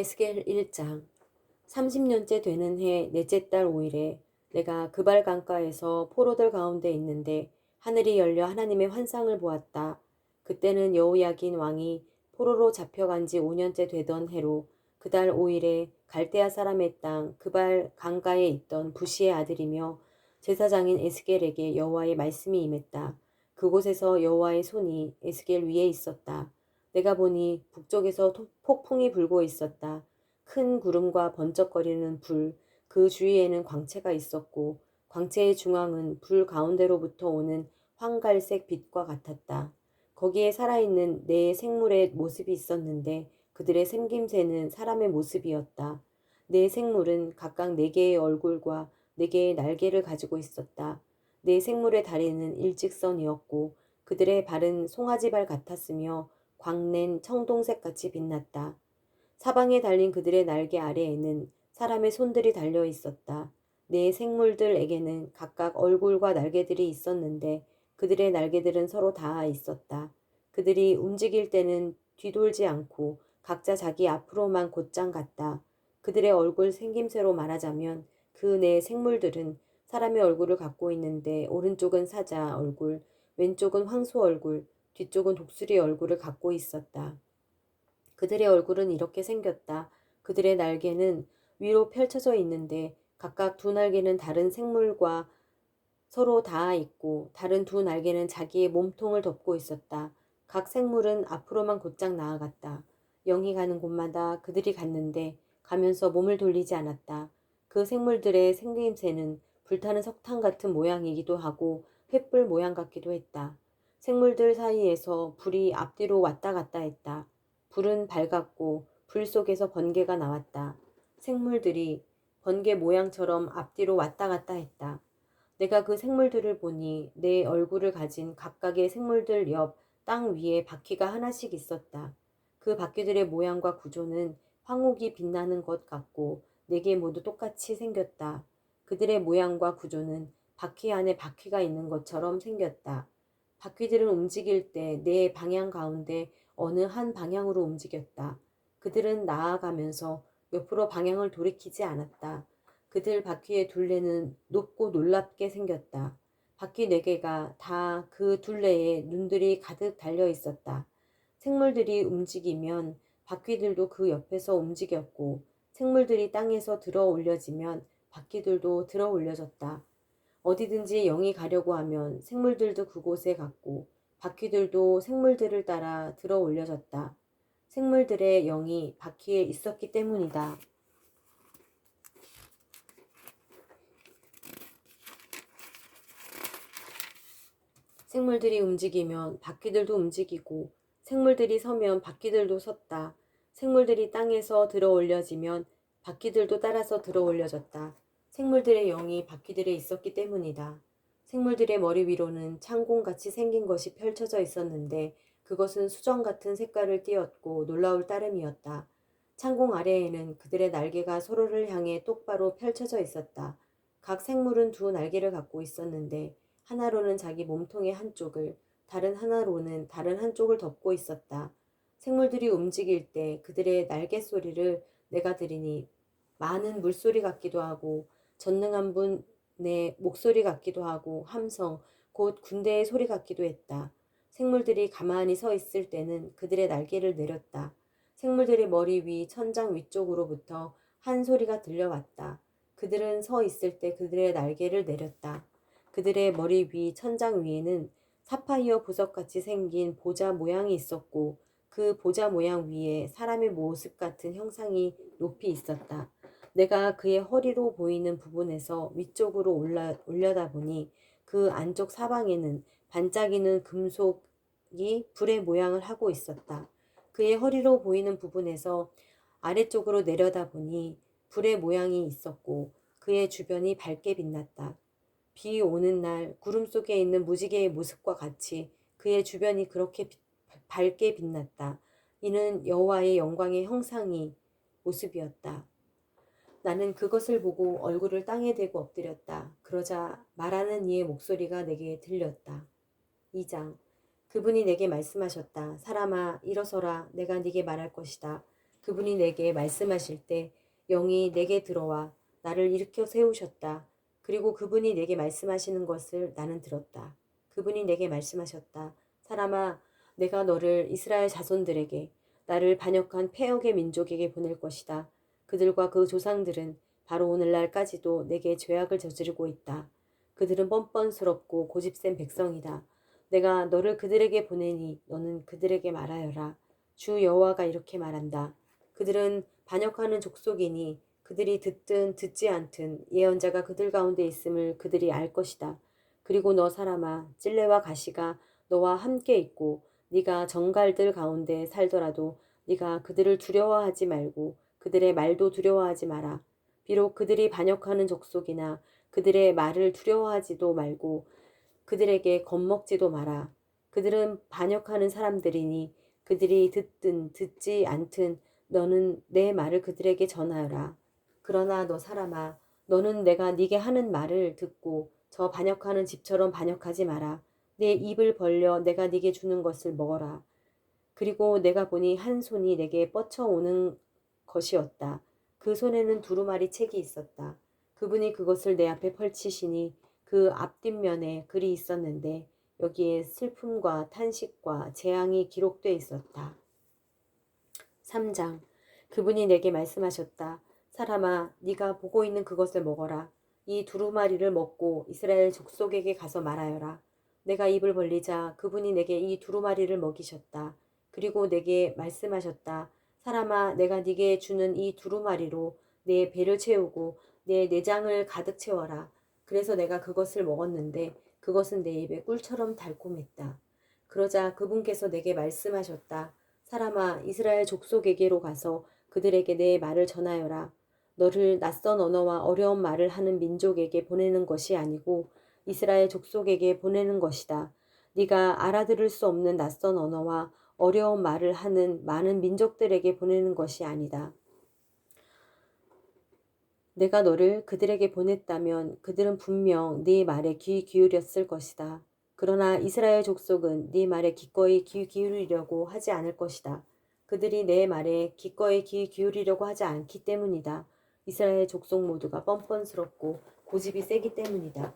에스겔 1장. 30년째 되는 해 넷째 달 5일에 내가 그발 강가에서 포로들 가운데 있는데 하늘이 열려 하나님의 환상을 보았다. 그때는 여호야긴 왕이 포로로 잡혀간 지 5년째 되던 해로 그달 5일에 갈대아 사람의 땅 그발 강가에 있던 부시의 아들이며 제사장인 에스겔에게 여호와의 말씀이 임했다. 그곳에서 여호와의 손이 에스겔 위에 있었다. 내가 보니 북쪽에서 폭풍이 불고 있었다. 큰 구름과 번쩍거리는 불, 그 주위에는 광채가 있었고 광채의 중앙은 불 가운데로부터 오는 황갈색 빛과 같았다. 거기에 살아있는 네 생물의 모습이 있었는데 그들의 생김새는 사람의 모습이었다. 네 생물은 각각 네 개의 얼굴과 네 개의 날개를 가지고 있었다. 네 생물의 다리는 일직선이었고 그들의 발은 송아지발 같았으며 광낸 청동색같이 빛났다. 사방에 달린 그들의 날개 아래에는 사람의 손들이 달려 있었다. 네 생물들에게는 각각 얼굴과 날개들이 있었는데 그들의 날개들은 서로 닿아 있었다. 그들이 움직일 때는 뒤돌지 않고 각자 자기 앞으로만 곧장 갔다. 그들의 얼굴 생김새로 말하자면 그 네 생물들은 사람의 얼굴을 갖고 있는데 오른쪽은 사자 얼굴, 왼쪽은 황소 얼굴, 뒤쪽은 독수리 얼굴을 갖고 있었다. 그들의 얼굴은 이렇게 생겼다. 그들의 날개는 위로 펼쳐져 있는데 각각 두 날개는 다른 생물과 서로 닿아 있고 다른 두 날개는 자기의 몸통을 덮고 있었다. 각 생물은 앞으로만 곧장 나아갔다. 영이 가는 곳마다 그들이 갔는데 가면서 몸을 돌리지 않았다. 그 생물들의 생김새는 불타는 석탄 같은 모양이기도 하고 횃불 모양 같기도 했다. 생물들 사이에서 불이 앞뒤로 왔다 갔다 했다. 불은 밝았고 불 속에서 번개가 나왔다. 생물들이 번개 모양처럼 앞뒤로 왔다 갔다 했다. 내가 그 생물들을 보니 내 얼굴을 가진 각각의 생물들 옆 땅 위에 바퀴가 하나씩 있었다. 그 바퀴들의 모양과 구조는 황옥이 빛나는 것 같고 네 개 모두 똑같이 생겼다. 그들의 모양과 구조는 바퀴 안에 바퀴가 있는 것처럼 생겼다. 바퀴들은 움직일 때 내 방향 가운데 어느 한 방향으로 움직였다. 그들은 나아가면서 옆으로 방향을 돌이키지 않았다. 그들 바퀴의 둘레는 높고 놀랍게 생겼다. 바퀴 네 개가 다 그 둘레에 눈들이 가득 달려 있었다. 생물들이 움직이면 바퀴들도 그 옆에서 움직였고 생물들이 땅에서 들어 올려지면 바퀴들도 들어 올려졌다. 어디든지 영이 가려고 하면 생물들도 그곳에 갔고 바퀴들도 생물들을 따라 들어 올려졌다. 생물들의 영이 바퀴에 있었기 때문이다. 생물들이 움직이면 바퀴들도 움직이고 생물들이 서면 바퀴들도 섰다. 생물들이 땅에서 들어 올려지면 바퀴들도 따라서 들어 올려졌다. 생물들의 영이 바퀴들에 있었기 때문이다. 생물들의 머리 위로는 창공같이 생긴 것이 펼쳐져 있었는데 그것은 수정 같은 색깔을 띠었고 놀라울 따름이었다. 창공 아래에는 그들의 날개가 서로를 향해 똑바로 펼쳐져 있었다. 각 생물은 두 날개를 갖고 있었는데 하나로는 자기 몸통의 한쪽을, 다른 하나로는 다른 한쪽을 덮고 있었다. 생물들이 움직일 때 그들의 날개 소리를 내가 들으니 많은 물소리 같기도 하고 전능한 분의 목소리 같기도 하고 함성, 곧 군대의 소리 같기도 했다. 생물들이 가만히 서 있을 때는 그들의 날개를 내렸다. 생물들의 머리 위 천장 위쪽으로부터 한 소리가 들려왔다. 그들은 서 있을 때 그들의 날개를 내렸다. 그들의 머리 위 천장 위에는 사파이어 보석같이 생긴 보자 모양이 있었고 그 보자 모양 위에 사람의 모습 같은 형상이 높이 있었다. 내가 그의 허리로 보이는 부분에서 위쪽으로 올려다보니 그 안쪽 사방에는 반짝이는 금속이 불의 모양을 하고 있었다. 그의 허리로 보이는 부분에서 아래쪽으로 내려다보니 불의 모양이 있었고 그의 주변이 밝게 빛났다. 비 오는 날 구름 속에 있는 무지개의 모습과 같이 그의 주변이 그렇게 밝게 빛났다. 이는 여호와의 영광의 형상이 모습이었다. 나는 그것을 보고 얼굴을 땅에 대고 엎드렸다. 그러자 말하는 이의 목소리가 내게 들렸다. 2장. 그분이 내게 말씀하셨다. 사람아, 일어서라. 내가 네게 말할 것이다. 그분이 내게 말씀하실 때 영이 내게 들어와 나를 일으켜 세우셨다. 그리고 그분이 내게 말씀하시는 것을 나는 들었다. 그분이 내게 말씀하셨다. 사람아, 내가 너를 이스라엘 자손들에게 나를 반역한 패역의 민족에게 보낼 것이다. 그들과 그 조상들은 바로 오늘날까지도 내게 죄악을 저지르고 있다. 그들은 뻔뻔스럽고 고집센 백성이다. 내가 너를 그들에게 보내니 너는 그들에게 말하여라. 주 여호와가 이렇게 말한다. 그들은 반역하는 족속이니 그들이 듣든 듣지 않든 예언자가 그들 가운데 있음을 그들이 알 것이다. 그리고 너 사람아, 찔레와 가시가 너와 함께 있고 네가 정갈들 가운데 살더라도 네가 그들을 두려워하지 말고 그들의 말도 두려워하지 마라. 비록 그들이 반역하는 족속이나 그들의 말을 두려워하지도 말고 그들에게 겁먹지도 마라. 그들은 반역하는 사람들이니 그들이 듣든 듣지 않든 너는 내 말을 그들에게 전하여라. 그러나 너 사람아, 너는 내가 네게 하는 말을 듣고 저 반역하는 집처럼 반역하지 마라. 내 입을 벌려 내가 네게 주는 것을 먹어라. 그리고 내가 보니 한 손이 내게 뻗쳐오는 것이었다. 그 손에는 두루마리 책이 있었다. 그분이 그것을 내 앞에 펼치시니 그 앞뒷면에 글이 있었는데 여기에 슬픔과 탄식과 재앙이 기록돼 있었다. 3장. 그분이 내게 말씀하셨다. 사람아, 네가 보고 있는 그것을 먹어라. 이 두루마리를 먹고 이스라엘 족속에게 가서 말하여라. 내가 입을 벌리자 그분이 내게 이 두루마리를 먹이셨다. 그리고 내게 말씀하셨다. 사람아, 내가 네게 주는 이 두루마리로 내 배를 채우고 내 내장을 가득 채워라. 그래서 내가 그것을 먹었는데 그것은 내 입에 꿀처럼 달콤했다. 그러자 그분께서 내게 말씀하셨다. 사람아, 이스라엘 족속에게로 가서 그들에게 내 말을 전하여라. 너를 낯선 언어와 어려운 말을 하는 민족에게 보내는 것이 아니고 이스라엘 족속에게 보내는 것이다. 네가 알아들을 수 없는 낯선 언어와 어려운 말을 하는 많은 민족들에게 보내는 것이 아니다. 내가 너를 그들에게 보냈다면 그들은 분명 네 말에 귀 기울였을 것이다. 그러나 이스라엘 족속은 네 말에 기꺼이 귀 기울이려고 하지 않을 것이다. 그들이 내 말에 기꺼이 귀 기울이려고 하지 않기 때문이다. 이스라엘 족속 모두가 뻔뻔스럽고 고집이 세기 때문이다.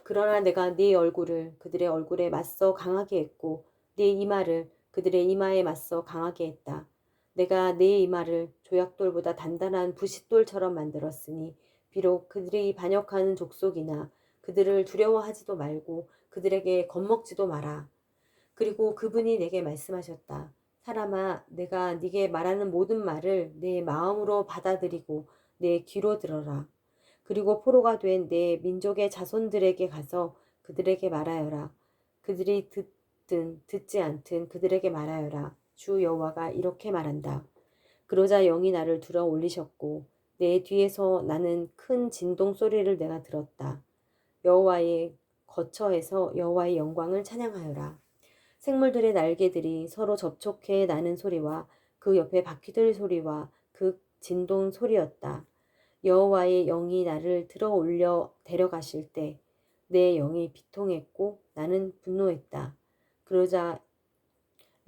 그러나 내가 네 얼굴을 그들의 얼굴에 맞서 강하게 했고 네 이마를 그들의 이마에 맞서 강하게 했다. 내가 네 이마를 조약돌보다 단단한 부싯돌처럼 만들었으니 비록 그들이 반역하는 족속이나 그들을 두려워하지도 말고 그들에게 겁먹지도 마라. 그리고 그분이 내게 말씀하셨다. 사람아, 내가 네게 말하는 모든 말을 내 마음으로 받아들이고 내 귀로 들어라. 그리고 포로가 된 내 민족의 자손들에게 가서 그들에게 말하여라. 그들이 듣든 듣지 않든 그들에게 말하여라. 주 여호와가 이렇게 말한다. 그러자 영이 나를 들어 올리셨고 내 뒤에서 나는 큰 진동 소리를 내가 들었다. 여호와의 거처에서 여호와의 영광을 찬양하여라. 생물들의 날개들이 서로 접촉해 나는 소리와 그 옆에 바퀴들 소리와 그 진동 소리였다. 여호와의 영이 나를 들어 올려 데려가실 때 내 영이 비통했고 나는 분노했다. 그러자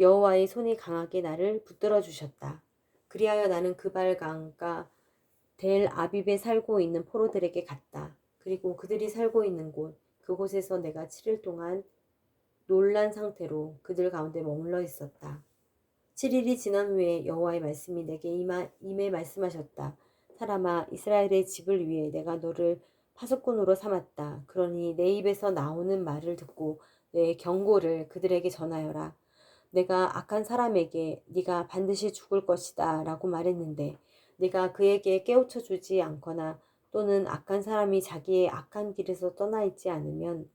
여호와의 손이 강하게 나를 붙들어 주셨다. 그리하여 나는 그발강가 델 아빕에 살고 있는 포로들에게 갔다. 그리고 그들이 살고 있는 그곳에서 내가 7일 동안 놀란 상태로 그들 가운데 머물러 있었다. 7일이 지난 후에 여호와의 말씀이 내게 임해 말씀하셨다. 사람아, 이스라엘의 집을 위해 내가 너를 파수꾼으로 삼았다. 그러니 내 입에서 나오는 말을 듣고 내 경고를 그들에게 전하여라. 내가 악한 사람에게 네가 반드시 죽을 것이다 라고 말했는데 네가 그에게 깨우쳐 주지 않거나 또는 악한 사람이 자기의 악한 길에서 떠나 있지 않으면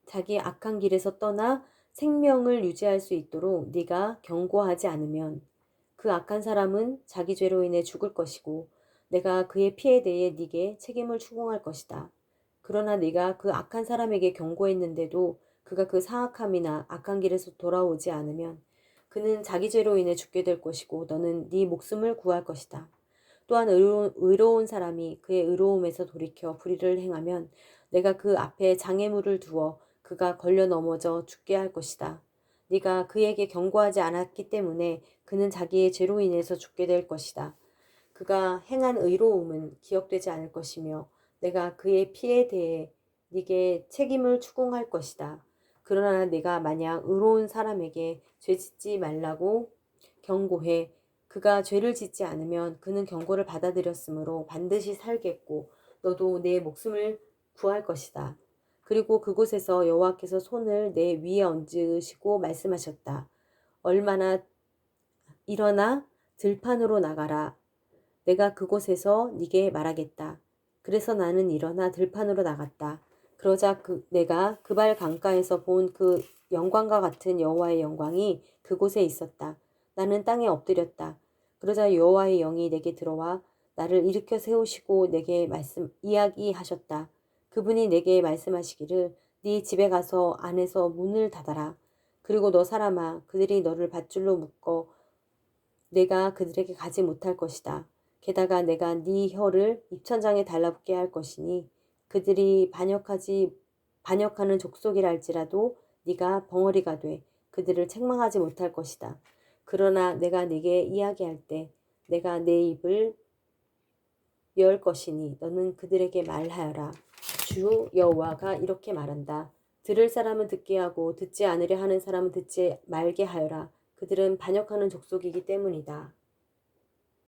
자기 악한 길에서 떠나 생명을 유지할 수 있도록 네가 경고하지 않으면 그 악한 사람은 자기 죄로 인해 죽을 것이고 내가 그의 피에 대해 네게 책임을 추궁할 것이다. 그러나 네가 그 악한 사람에게 경고했는데도 그가 그 사악함이나 악한 길에서 돌아오지 않으면 그는 자기 죄로 인해 죽게 될 것이고 너는 네 목숨을 구할 것이다. 또한 의로운 사람이 그의 의로움에서 돌이켜 불의를 행하면 내가 그 앞에 장애물을 두어 그가 걸려 넘어져 죽게 할 것이다. 네가 그에게 경고하지 않았기 때문에 그는 자기의 죄로 인해서 죽게 될 것이다. 그가 행한 의로움은 기억되지 않을 것이며 내가 그의 피에 대해 네게 책임을 추궁할 것이다. 그러나 내가 만약 의로운 사람에게 죄 짓지 말라고 경고해 그가 죄를 짓지 않으면 그는 경고를 받아들였으므로 반드시 살겠고 너도 내 목숨을 구할 것이다. 그리고 그곳에서 여호와께서 손을 내 위에 얹으시고 말씀하셨다. 얼마나 일어나 들판으로 나가라. 내가 그곳에서 네게 말하겠다. 그래서 나는 일어나 들판으로 나갔다. 그러자 내가 그발 강가에서 본 그 영광과 같은 여호와의 영광이 그곳에 있었다. 나는 땅에 엎드렸다. 그러자 여호와의 영이 내게 들어와 나를 일으켜 세우시고 내게 이야기하셨다. 그분이 내게 말씀하시기를 네 집에 가서 안에서 문을 닫아라. 그리고 너 사람아 그들이 너를 밧줄로 묶어 내가 그들에게 가지 못할 것이다. 게다가 내가 네 혀를 입천장에 달라붙게 할 것이니 그들이 반역하는 족속이랄지라도 네가 벙어리가 돼 그들을 책망하지 못할 것이다. 그러나 내가 네게 이야기할 때 내가 내 입을 열 것이니 너는 그들에게 말하여라. 주 여호와가 이렇게 말한다. 들을 사람은 듣게 하고 듣지 않으려 하는 사람은 듣지 말게 하여라. 그들은 반역하는 족속이기 때문이다.